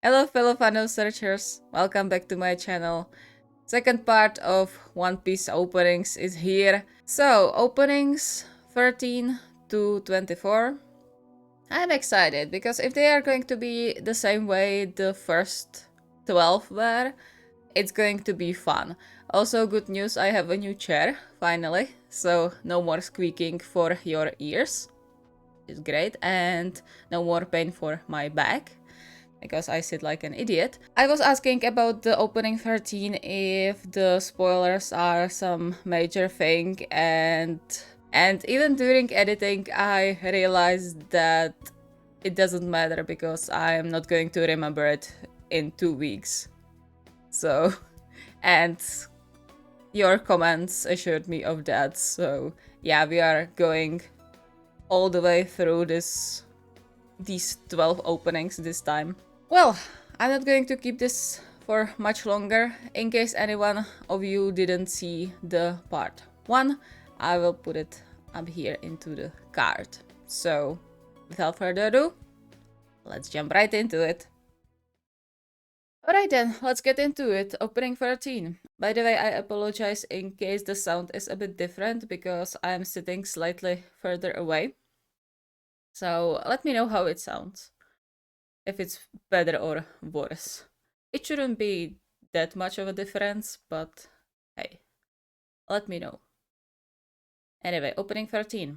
Hello fellow funnel searchers, welcome back to my channel. Second part of One Piece openings is here. So, openings 13 to 24. I'm excited because if they are going to be the same way the first 12 were, it's going to be fun. Also, good news, I have a new chair, finally, so no more squeaking for your ears. It's great, and no more pain for my back because I sit like an idiot. I was asking about the opening 13 if the spoilers are some major thing, and even during editing I realized that it doesn't matter because I am not going to remember it in 2 weeks. So, and your comments assured me of that. So yeah, we are going all the way through these 12 openings this time. Well, I'm not going to keep this for much longer. In case anyone of you didn't see the part 1, I will put it up here into the card. So, without further ado, let's jump right into it. Alright then, let's get into it. Opening 13. By the way, I apologize in case the sound is a bit different because I'm sitting slightly further away. So, let me know how it sounds. If it's better or worse. It shouldn't be that much of a difference, but hey, let me know. Anyway, opening 13.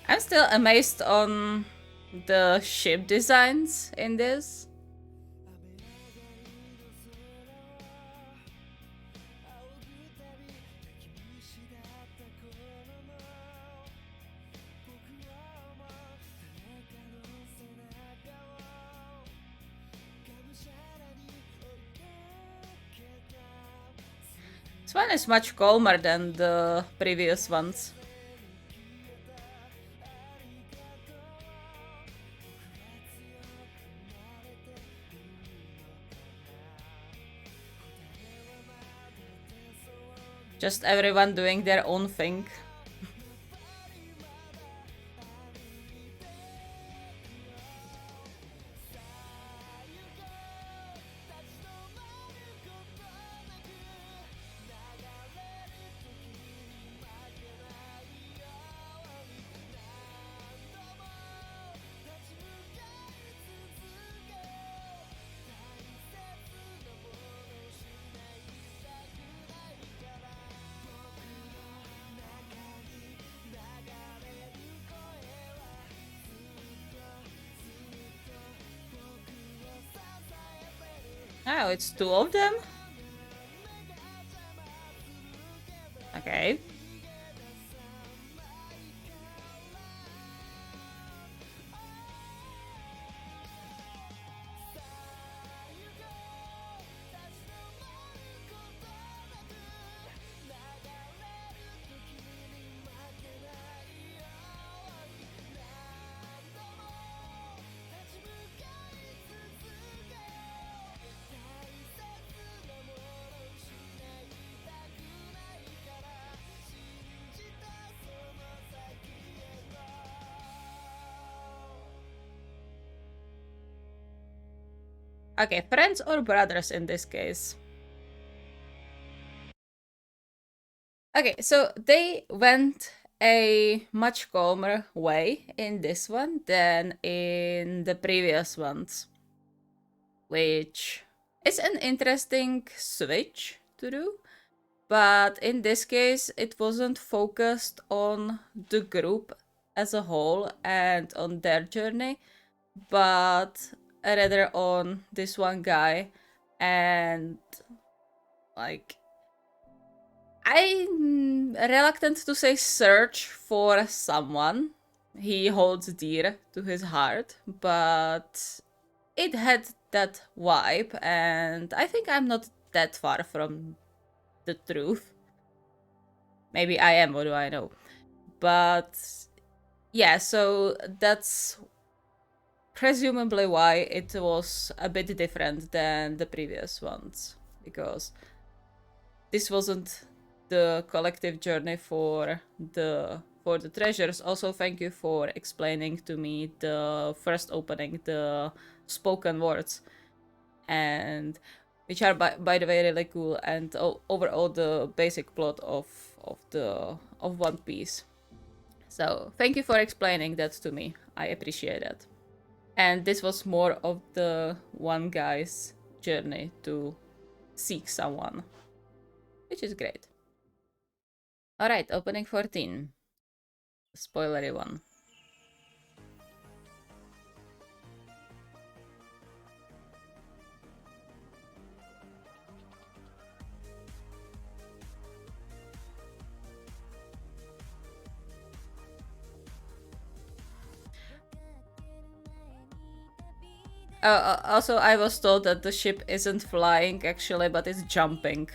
I'm still amazed on the ship designs in this. This one is much calmer than the previous ones. Just everyone doing their own thing. Oh, it's two of them? Okay. Okay, friends or brothers in this case? Okay, so they went a much calmer way in this one than in the previous ones, which is an interesting switch to do. But in this case, it wasn't focused on the group as a whole and on their journey, but rather on this one guy and like I'm reluctant to say search for someone he holds dear to his heart, but it had that vibe, and I think I'm not that far from the truth. Maybe I am, what do I know? But Yeah, so that's presumably why it was a bit different than the previous ones, because this wasn't the collective journey for the treasures. Also, thank you for explaining to me the first opening, the spoken words, and which are by the way really cool, and overall the basic plot of One Piece. So thank you for explaining that to me. I appreciate it. And this was more of the one guy's journey to seek someone, which is great. Alright, opening 14. Spoilery one. Also, I was told that the ship isn't flying actually, but it's jumping.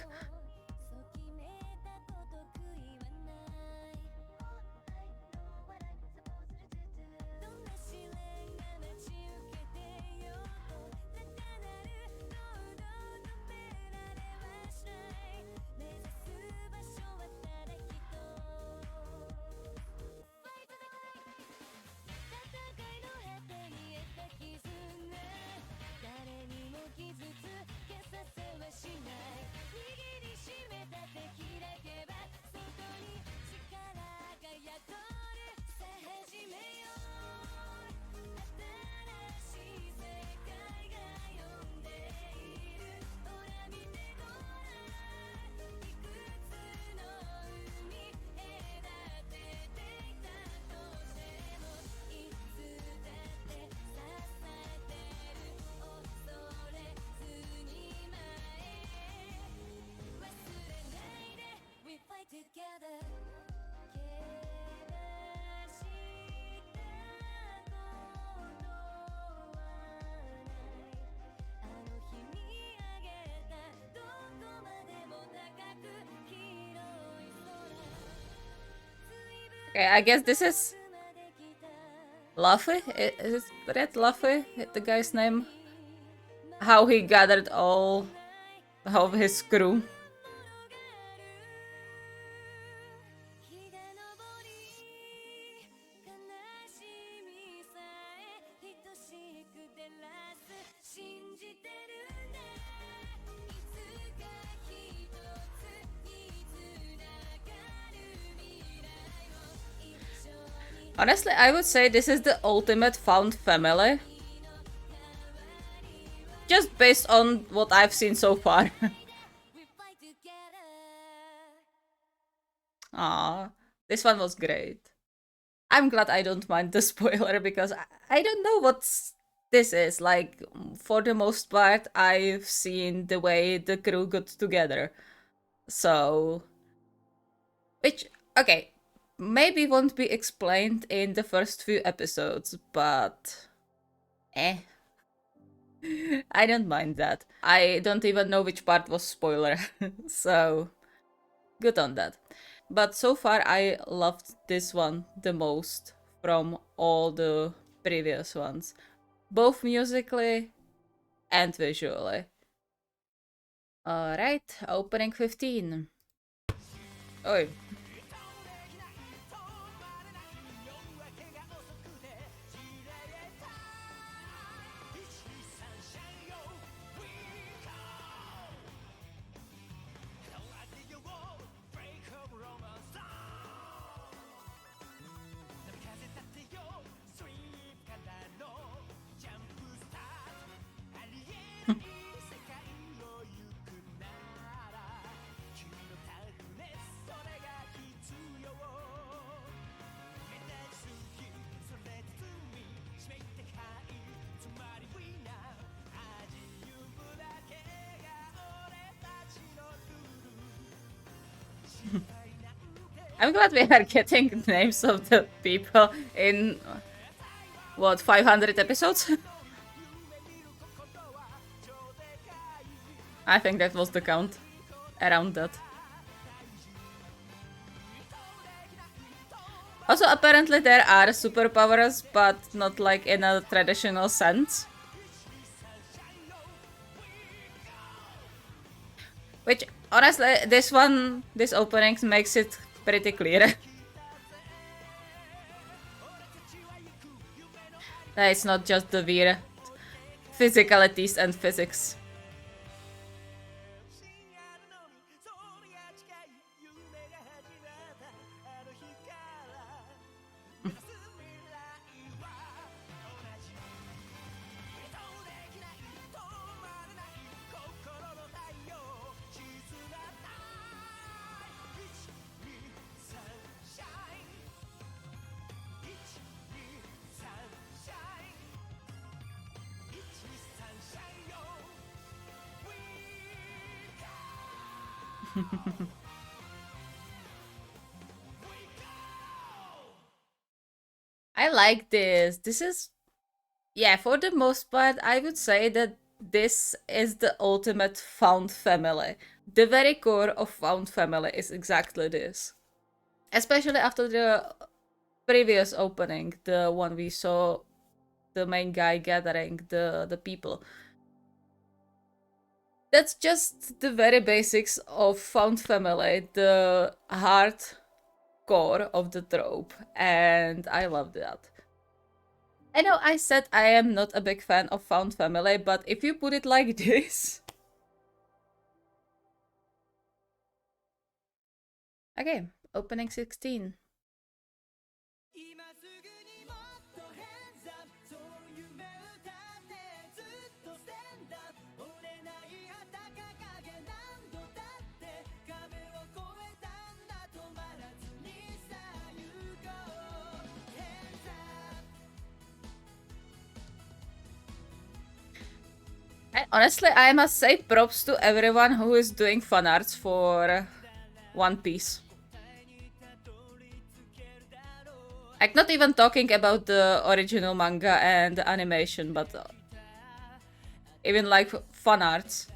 Okay, I guess this is Luffy? Is it Red Luffy, the guy's name? How he gathered all of his crew. Honestly, I would say this is the ultimate found family. Just based on what I've seen so far. Aw, this one was great. I'm glad I don't mind the spoiler because I don't know what this is. Like, for the most part, I've seen the way the crew got together. So, which, okay, maybe won't be explained in the first few episodes, but eh. I don't mind that. I don't even know which part was spoiler, so good on that. But so far, I loved this one the most from all the previous ones, both musically and visually. Alright, opening 15. Oi. I'm glad we are getting names of the people in, what, 500 episodes? I think that was the count. Around that. Also, apparently there are superpowers, but not like in a traditional sense. Which, honestly, this opening makes it pretty clear. That it's not just the weird physicalities and physics. I like this. This is, yeah, for the most part, I would say that this is the ultimate found family. The very core of found family is exactly this. Especially after the previous opening, the one we saw the main guy gathering the people. That's just the very basics of found family, the heart core of the trope, and I love that. I know I said I am not a big fan of found family, but if you put it like this... Okay, opening 16. Honestly, I must say props to everyone who is doing fan arts for One Piece. Like, not even talking about the original manga and the animation, but even like fan arts.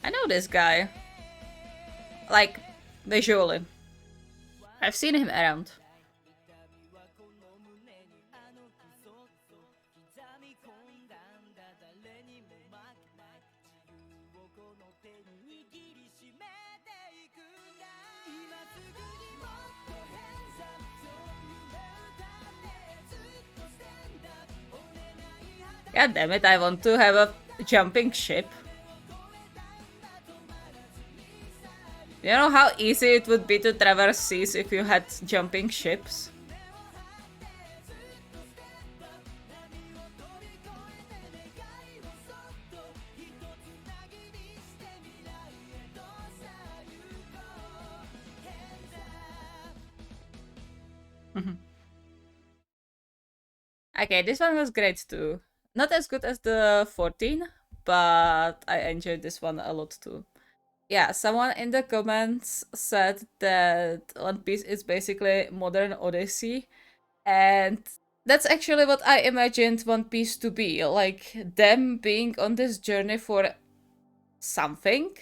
I know this guy. Like, visually. I've seen him around. God damn it, I want to have a jumping ship. You know how easy it would be to traverse seas if you had jumping ships? Okay, this one was great too. Not as good as the 14, but I enjoyed this one a lot too. Yeah, someone in the comments said that One Piece is basically modern Odyssey, and that's actually what I imagined One Piece to be, like them being on this journey for something,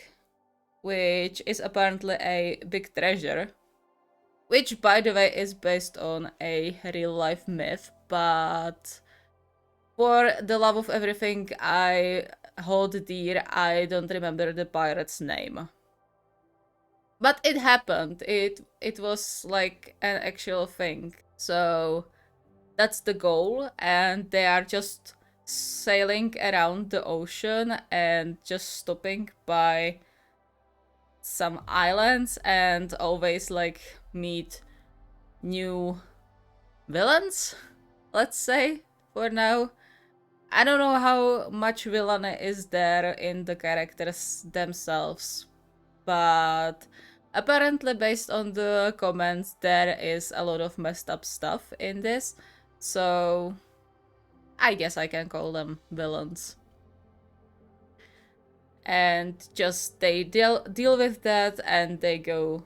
which is apparently a big treasure, which by the way is based on a real life myth, but for the love of everything I hold dear, I don't remember the pirate's name. But it happened. It was like an actual thing. So that's the goal, and they are just sailing around the ocean and just stopping by some islands and always like meet new villains, let's say, for now. I don't know how much villain is there in the characters themselves, but apparently based on the comments there is a lot of messed up stuff in this, so I guess I can call them villains. And just they deal with that and they go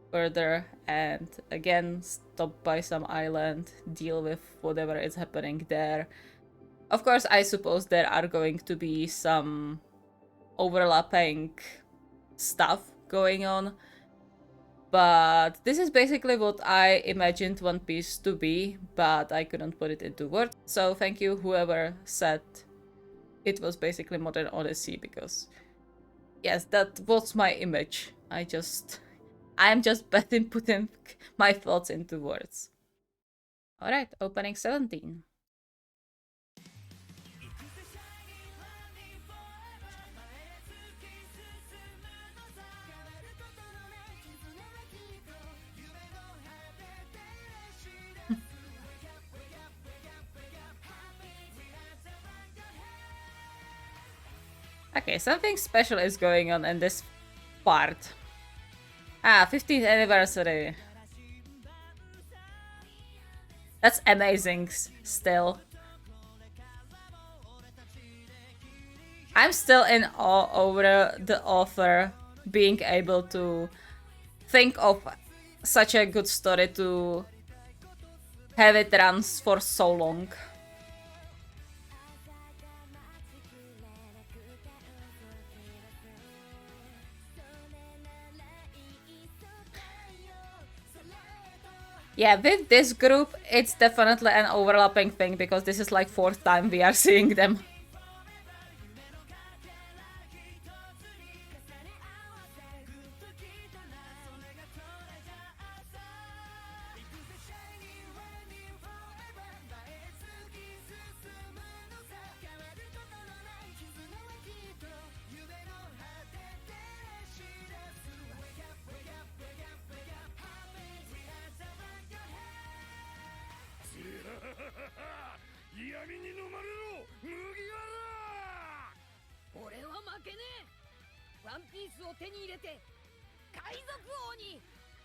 further and again stop by some island, deal with whatever is happening there. Of course, I suppose there are going to be some overlapping stuff going on, but this is basically what I imagined One Piece to be, but I couldn't put it into words. So thank you whoever said it was basically Modern Odyssey, because yes, that was my image. I'm just bad in putting my thoughts into words. Alright, opening 17. Okay, something special is going on in this part. 15th anniversary. That's amazing still. I'm still in awe over the author being able to think of such a good story to have it run for so long. Yeah, with this group, it's definitely an overlapping thing because this is like 4th time we are seeing them.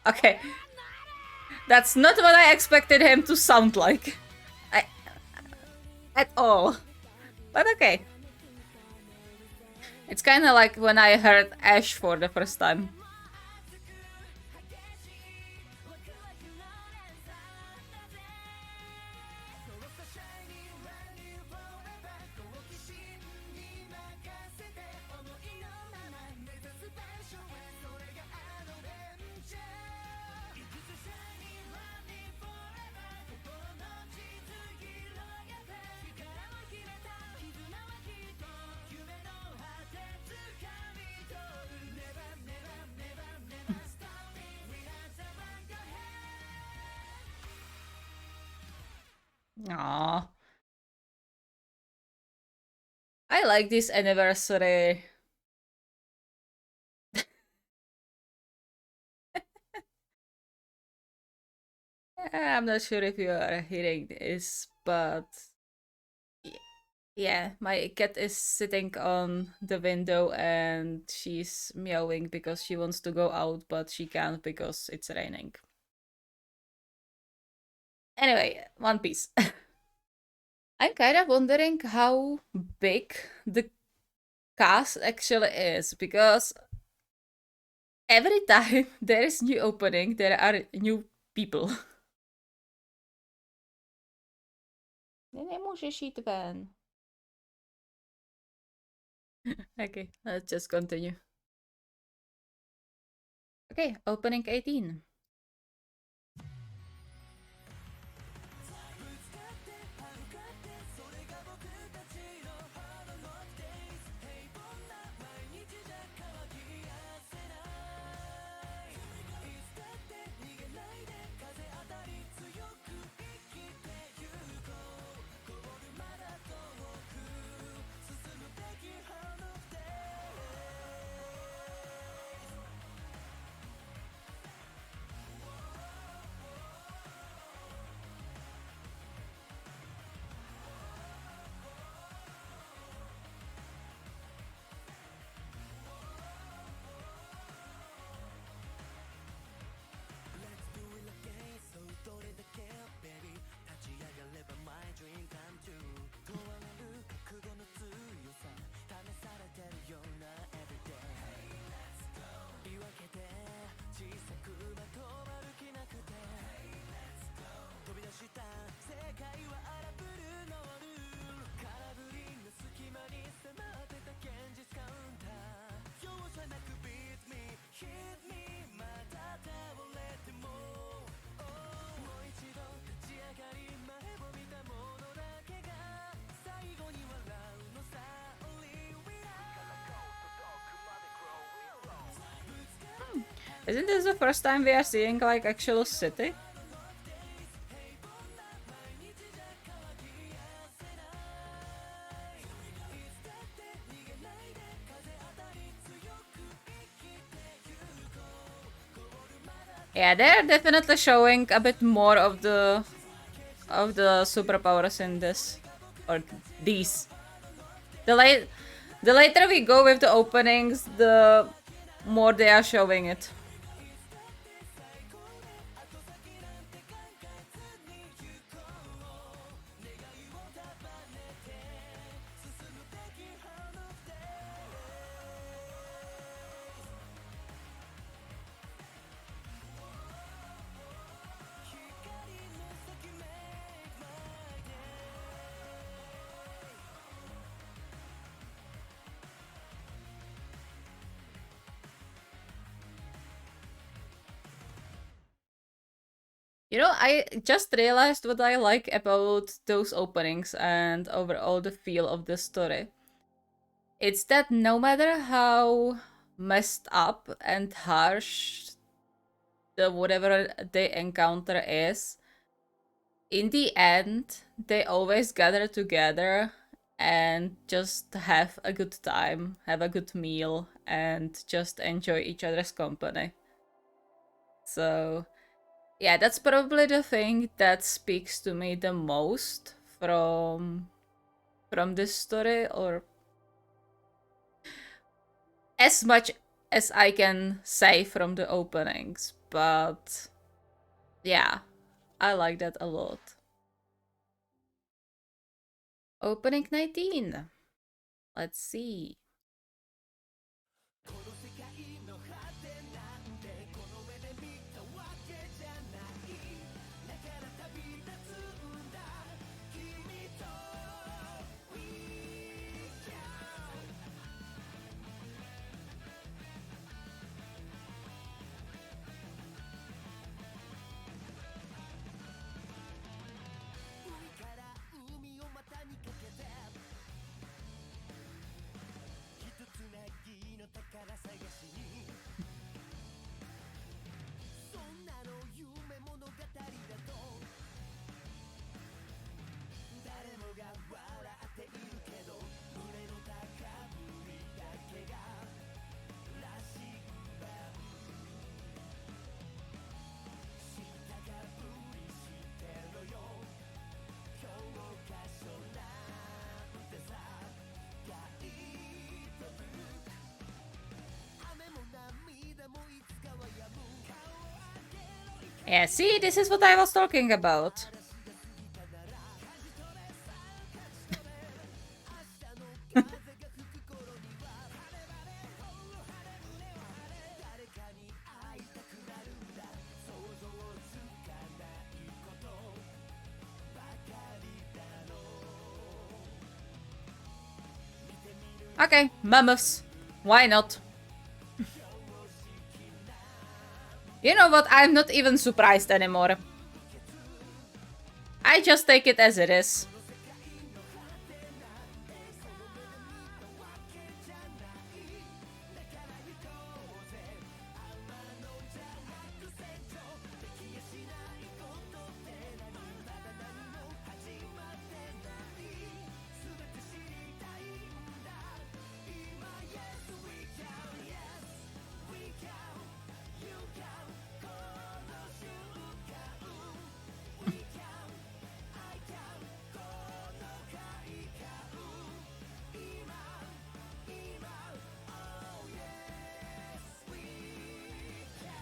Okay. That's not what I expected him to sound like. At all. But okay. It's kind of like when I heard Ash for the first time. Aww. I like this anniversary. I'm not sure if you are hearing this, but yeah, my cat is sitting on the window and she's meowing because she wants to go out, but she can't because it's raining. Anyway, One Piece. I'm kind of wondering how big the cast actually is, because every time there is new opening, there are new people. Nemůžeš jít ven. Okay, let's just continue. Okay, opening 18. Isn't this the first time we are seeing like actual city? Yeah, they're definitely showing a bit more of the superpowers in this, or these. The later we go with the openings, the more they are showing it. You know, I just realized what I like about those openings and overall the feel of the story. It's that no matter how messed up and harsh the whatever they encounter is, in the end, they always gather together and just have a good time, have a good meal, and just enjoy each other's company. So, yeah, that's probably the thing that speaks to me the most from this story, or as much as I can say from the openings. But yeah, I like that a lot. Opening 19. Let's see. Yeah, see, this is what I was talking about. Okay, mammoths. Why not? You know what? I'm not even surprised anymore. I just take it as it is.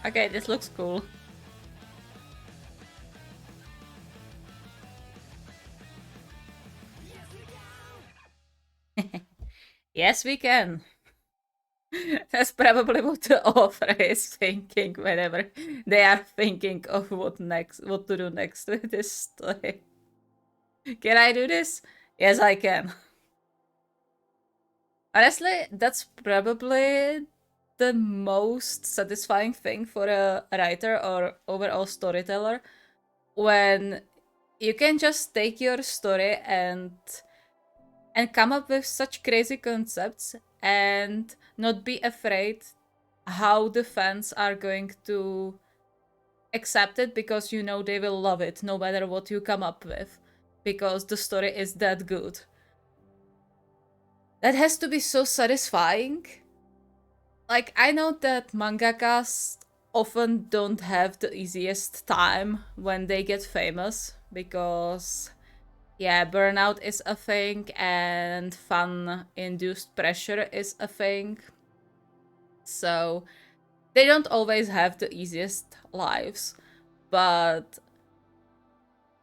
Okay, this looks cool. Yes, we can. That's probably what the author is thinking whenever they are thinking of what to do next with this story. Can I do this? Yes, I can. Honestly, that's probably the most satisfying thing for a writer or overall storyteller, when you can just take your story and come up with such crazy concepts and not be afraid how the fans are going to accept it, because you know they will love it no matter what you come up with, because the story is that good. That has to be so satisfying. Like, I know that mangakas often don't have the easiest time when they get famous, because yeah, burnout is a thing and fan induced pressure is a thing. So they don't always have the easiest lives, but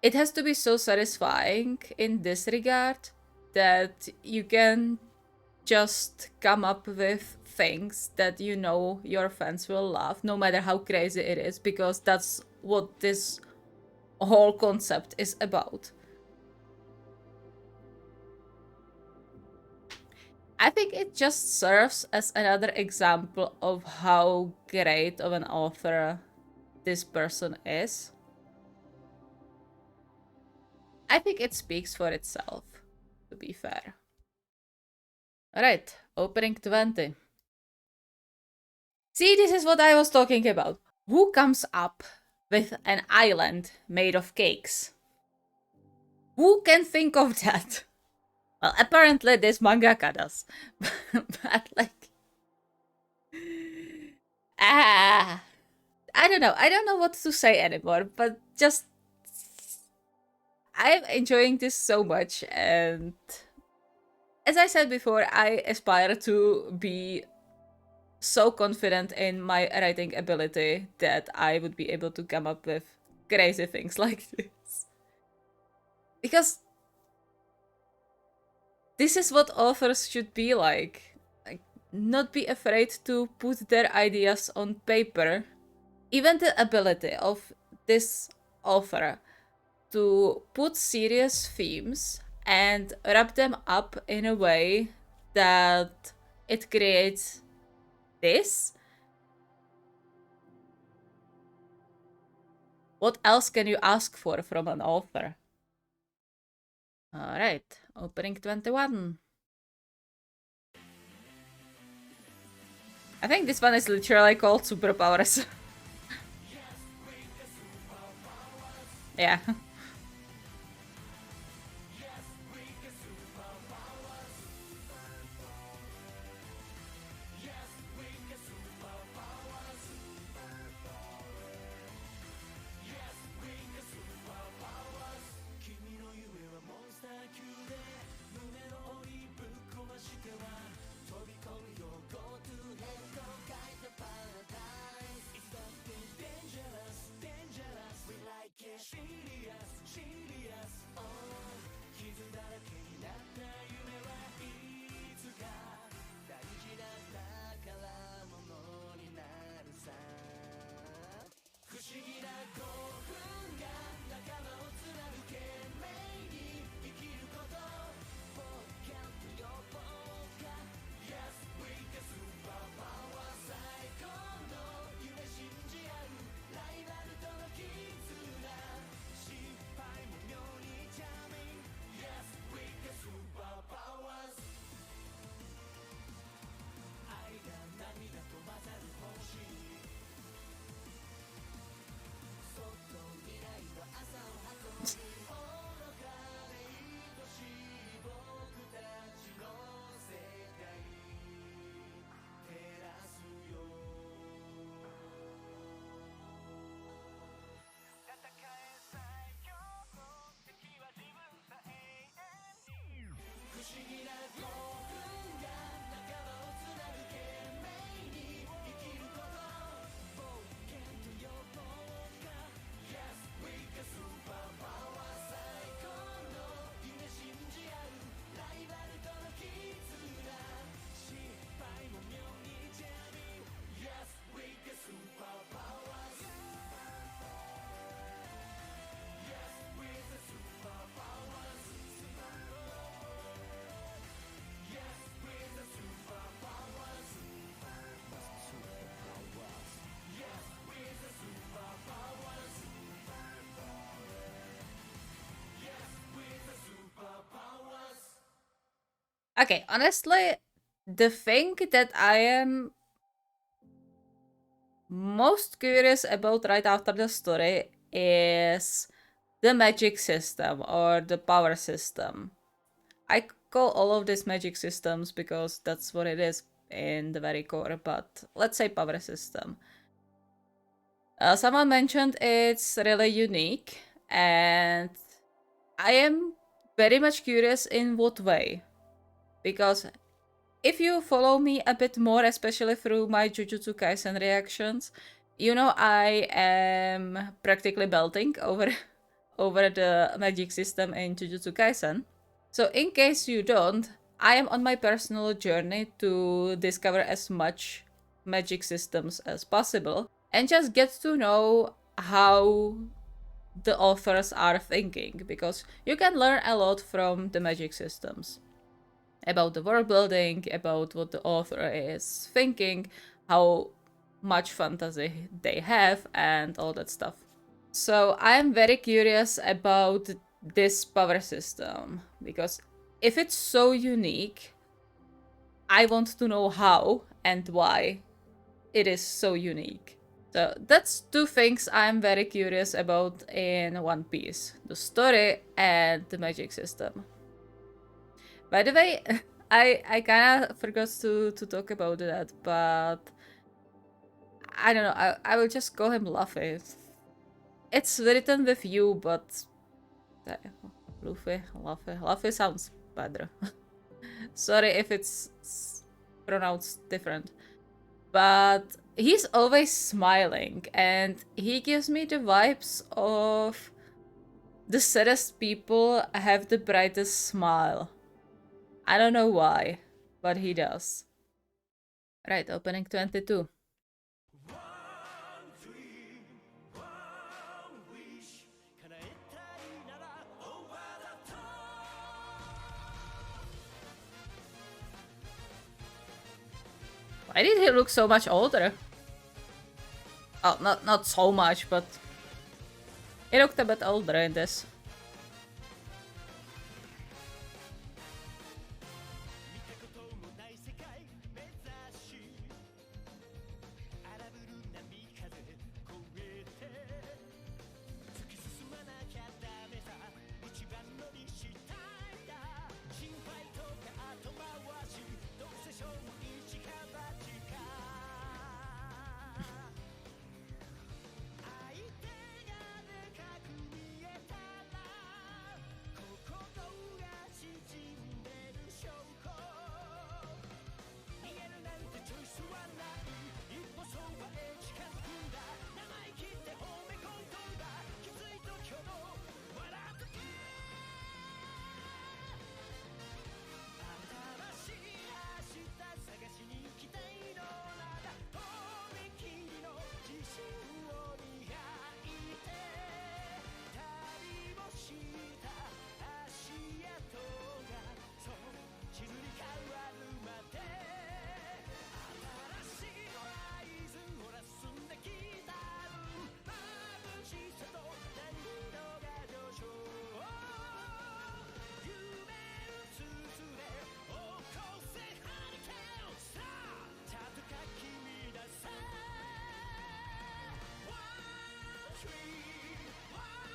it has to be so satisfying in this regard that you can just come up with things that you know your fans will love, no matter how crazy it is, because that's what this whole concept is about. I think it just serves as another example of how great of an author this person is. I think it speaks for itself, to be fair. Alright, opening 20. See, this is what I was talking about. Who comes up with an island made of cakes? Who can think of that? Well, apparently this mangaka does. But like... Ah... I don't know. I don't know what to say anymore, but just... I'm enjoying this so much, and... As I said before, I aspire to be so confident in my writing ability that I would be able to come up with crazy things like this. Because this is what authors should be like. Like, not be afraid to put their ideas on paper. Even the ability of this author to put serious themes and wrap them up in a way that it creates this. What else can you ask for from an author? Alright, opening 21. I think this one is literally called Superpowers. Yeah. Okay, honestly, the thing that I am most curious about right after the story is the magic system or the power system. I call all of these magic systems because that's what it is in the very core, but let's say power system. Someone mentioned it's really unique, and I am very much curious in what way. Because if you follow me a bit more, especially through my Jujutsu Kaisen reactions, you know I am practically belting over over the magic system in Jujutsu Kaisen. So in case you don't, I am on my personal journey to discover as much magic systems as possible and just get to know how the authors are thinking, because you can learn a lot from the magic systems about the world building, about what the author is thinking, how much fantasy they have, and all that stuff. So I'm very curious about this power system because if it's so unique, I want to know how and why it is so unique. So that's two things I'm very curious about in One Piece: the story and the magic system. By the way, I kind of forgot to talk about that, but I don't know. I will just call him Luffy. It's written with you, but Luffy, Luffy sounds better. Sorry if it's pronounced different, but he's always smiling, and he gives me the vibes of the saddest people have the brightest smile. I don't know why, but he does. Right, opening 22. Why did he look so much older? Oh, not so much, but he looked a bit older in this.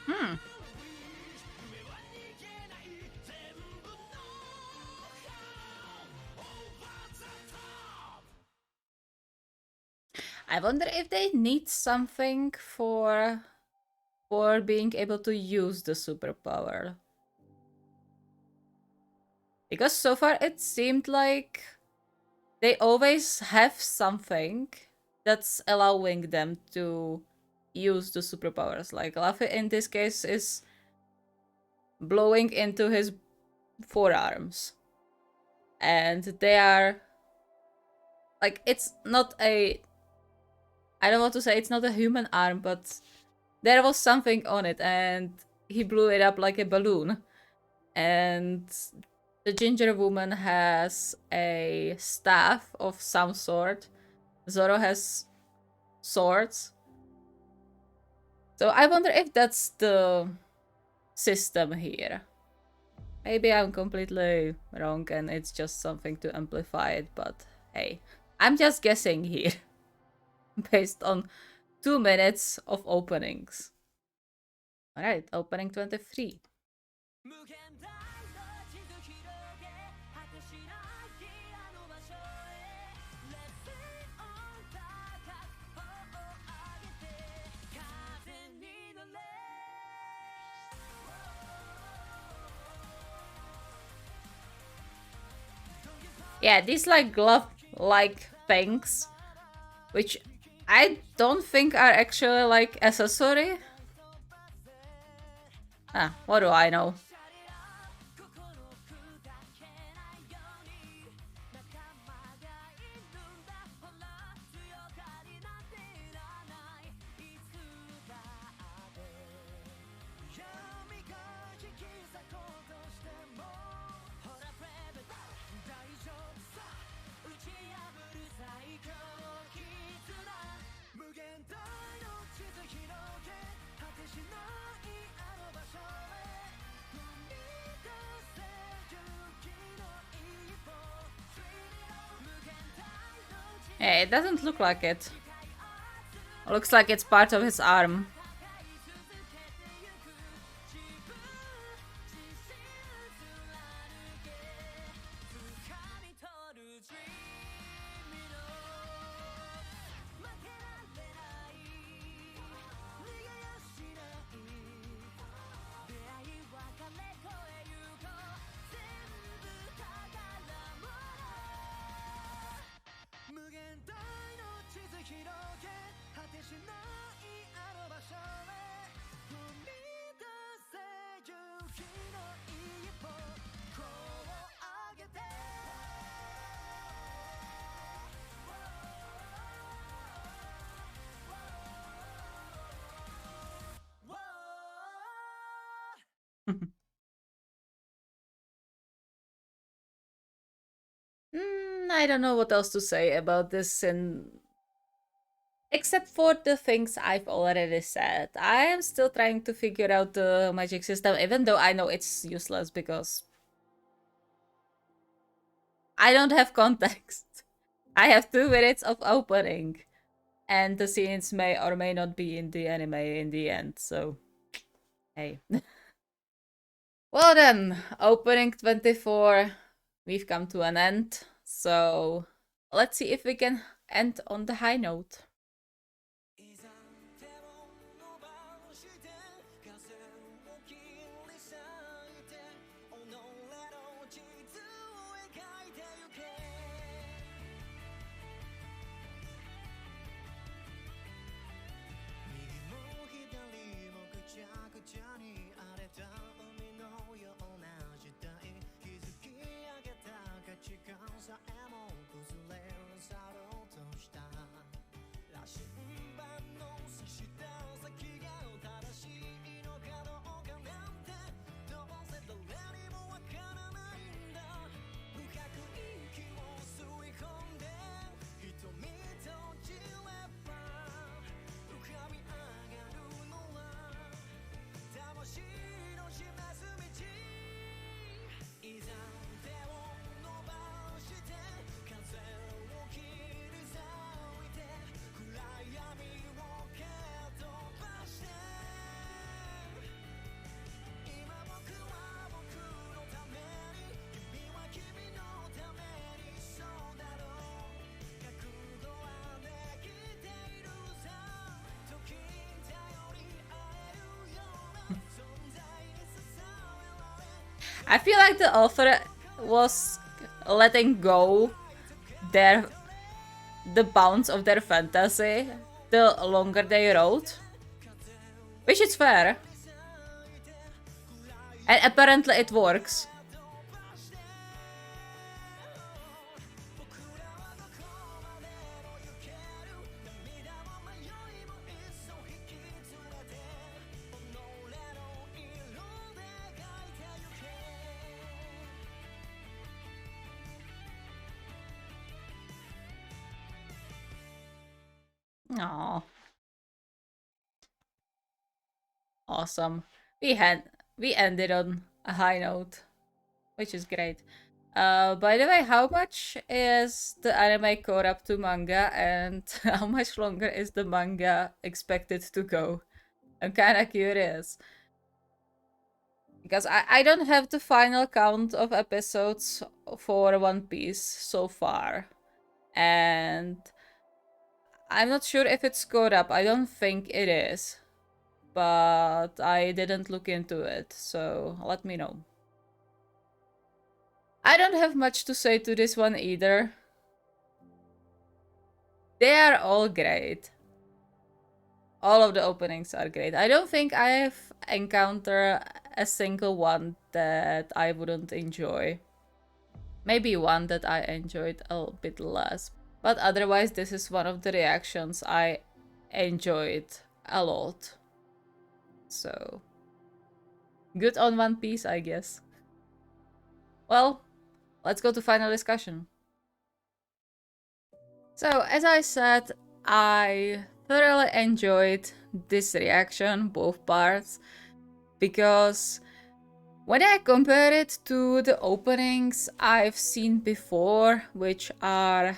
Hmm. I wonder if they need something for being able to use the superpower. Because so far it seemed like they always have something that's allowing them to use the superpowers. Like Luffy in this case is blowing into his forearms. And they are like, it's not a, I don't want to say it's not a human arm, but there was something on it and he blew it up like a balloon. And the ginger woman has a staff of some sort. Zoro has swords. So I wonder if that's the system here. Maybe I'm completely wrong and it's just something to amplify it, but hey, I'm just guessing here. based on 2 minutes of openings. Alright, opening 23. Yeah, these like glove-like things, which I don't think are actually like accessory. Ah, what do I know? Yeah, it doesn't look like it. It looks like it's part of his arm. I don't know what else to say about this, and except for the things I've already said. I am still trying to figure out the magic system, even though I know it's useless because I don't have context. I have 2 minutes of opening, and the scenes may or may not be in the anime in the end, so hey. Well then, opening 24, we've come to an end, so let's see if we can end on the high note. I feel like the author was letting go the bounds of their fantasy the longer they wrote, which is fair, and apparently it works. Aww. Awesome. We ended on a high note, which is great. By the way, how much is the anime caught up to manga, and how much longer is the manga expected to go? I'm kind of curious. Because I don't have the final count of episodes for One Piece so far. And I'm not sure if it's caught up. I don't think it is. But I didn't look into it, so let me know. I don't have much to say to this one either. They are all great. All of the openings are great. I don't think I've encountered a single one that I wouldn't enjoy. Maybe one that I enjoyed a bit less. But otherwise, this is one of the reactions I enjoyed a lot. So, good on One Piece, I guess. Well, let's go to final discussion. So, as I said, I thoroughly enjoyed this reaction, both parts, because when I compare it to the openings I've seen before, which are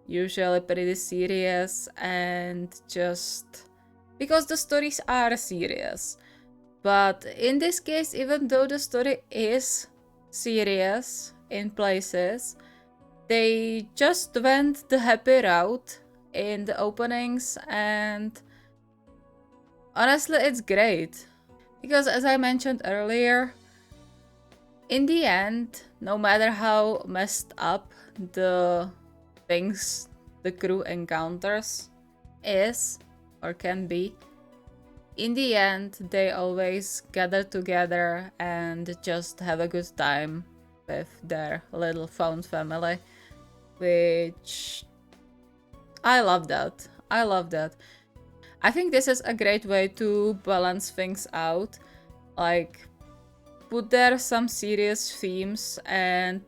usually pretty serious and just because the stories are serious. But in this case, even though the story is serious in places, they just went the happy route in the openings, and honestly, it's great. Because as I mentioned earlier, in the end, no matter how messed up the things the crew encounters is or can be, in the end, they always gather together and just have a good time with their little found family, which I love that. I love that. I think this is a great way to balance things out. Like, put there some serious themes and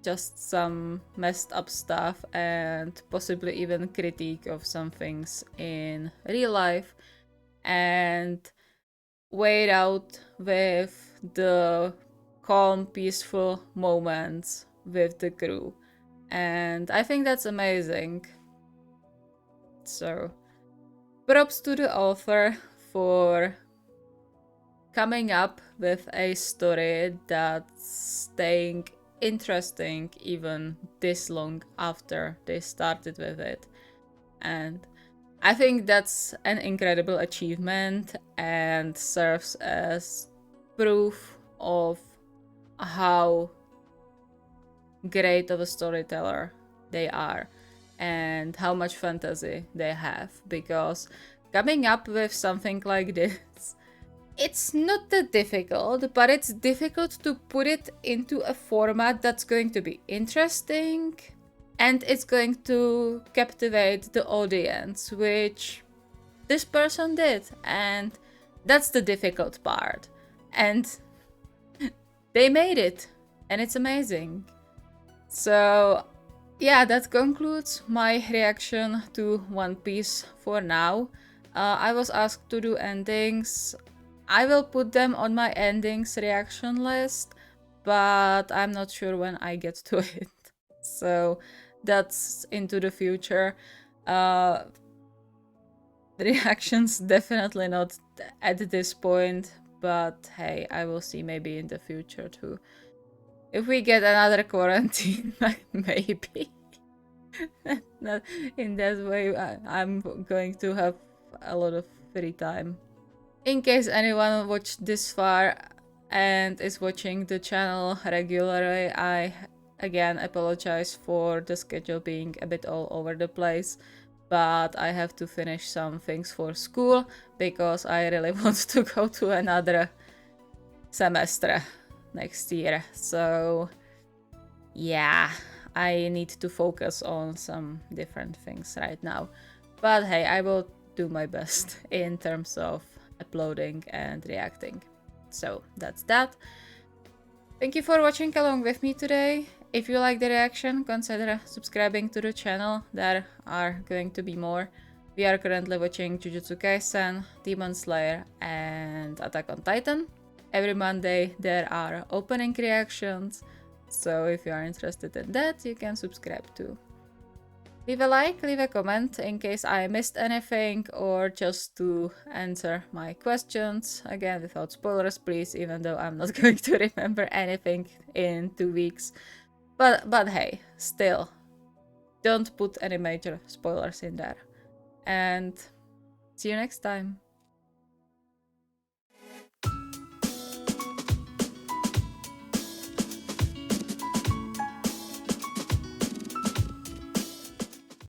just some messed up stuff and possibly even critique of some things in real life, and wait out with the calm, peaceful moments with the crew. And I think that's amazing. So, props to the author for coming up with a story that's staying interesting even this long after they started with it. And I think that's an incredible achievement and serves as proof of how great of a storyteller they are and how much fantasy they have, because coming up with something like this, it's not that difficult, but it's difficult to put it into a format that's going to be interesting and it's going to captivate the audience, which this person did, and that's the difficult part. And they made it, and it's amazing. So, yeah, that concludes my reaction to One Piece for now. I was asked to do endings. I will put them on my endings reaction list, but I'm not sure when I get to it. So that's into the future. The reactions definitely not at this point, but hey, I will see maybe in the future too. If we get another quarantine, maybe. In that way, I'm going to have a lot of free time. In case anyone watched this far and is watching the channel regularly, I again apologize for the schedule being a bit all over the place, but I have to finish some things for school because I really want to go to another semester next year. So yeah, I need to focus on some different things right now. But hey, I will do my best in terms of uploading and reacting. So that's that. Thank you for watching along with me today. If you like the reaction, consider subscribing to the channel. There are going to be more. We are currently watching Jujutsu Kaisen, Demon Slayer, and Attack on Titan. Every Monday there are opening reactions. So if you are interested in that, you can subscribe too. Leave a like, leave a comment in case I missed anything, or just to answer my questions. Again, without spoilers, please, even though I'm not going to remember anything in 2 weeks. But hey, still, don't put any major spoilers in there. And see you next time.